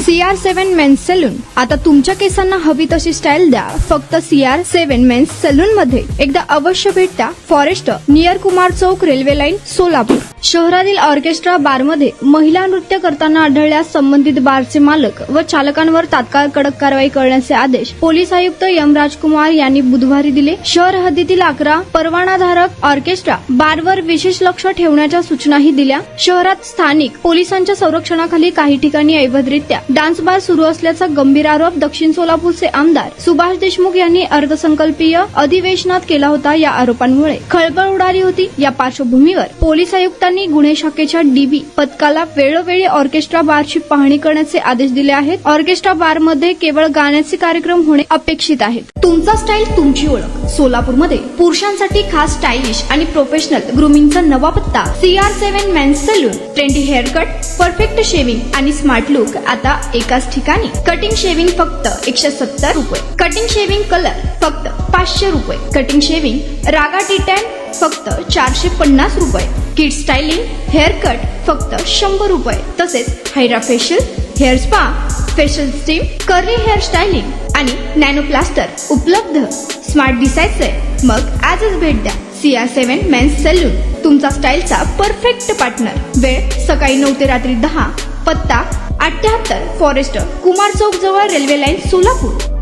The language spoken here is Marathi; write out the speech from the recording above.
CR7 men's salon. आता तुमच्या केसांना हवी तशी स्टाईल द्या फक्त CR7 मेन्स सलून मध्ये. एकदा अवश्य भेट द्या. फॉरेस्ट नियर कुमार चौक, रेल्वे लाईन, सोलापूर. शहरातील ऑर्केस्ट्रा बारमध्ये महिला नृत्य करताना आढळल्यास संबंधित बारचे मालक व चालकांवर तात्काळ कडक कारवाई करण्याचे आदेश पोलीस आयुक्त एम राजकुमार यांनी बुधवारी दिले. शहर हद्दीतील 11 परवानाधारक ऑर्केस्ट्रा बारवर विशेष लक्ष ठेवण्याच्या सूचनाही दिल्या. शहरात स्थानिक पोलिसांच्या संरक्षणाखाली काही ठिकाणी अवैधरित्या डान्स बार सुरू असल्याचा गंभीर आरोप दक्षिण सोलापूरचे आमदार सुभाष देशमुख यांनी अर्थसंकल्पीय अधिवेशनात केला होता. या आरोपांमुळे खळबळ उडाली होती. या पार्श्वभूमीवर पोलीस आयुक्तांनी गुन्हे शाखेच्या DB पथकाला वेळोवेळी ऑर्केस्ट्रा बारची पाहणी करण्याचे आदेश दिले आहेत. ऑर्केस्ट्रा बारमध्ये केवळ गाण्याचे कार्यक्रम होणे अपेक्षित आहेत. तुमचा स्टाईल तुमची ओळख. सोलापूरमध्ये पुरुषांसाठी खास स्टायलिश आणि प्रोफेशनल ग्रूमिंगचा नवा पत्ता CR7 men's salon. Trendy hair cut, perfect shaving आणि स्मार्ट लुक आता एकाच ठिकाणी. कटिंग शेविंग फक्त 170 रुपये. कटिंग शेविंग कलर फक्त 500 रुपये. कटिंग शेविंग रागा टी10 फक्त 450 रुपये. किड स्टायलिंग हेअर कट फक्त 100 रुपये. तसेच hydra facial, hair spa, facial steam, curly hair styling आणि नॅनो प्लास्टर उपलब्ध. स्मार्ट दिसायचंय मग आजच भेट द्या CR7 मेन्स सलून, तुमचा स्टाईलचा परफेक्ट पार्टनर. वेळ सकाळी 9 ते रात्री 10. पत्ता 78 फॉरेस्ट कुमार चौक जवळ, रेल्वे लाईन, सोलापूर.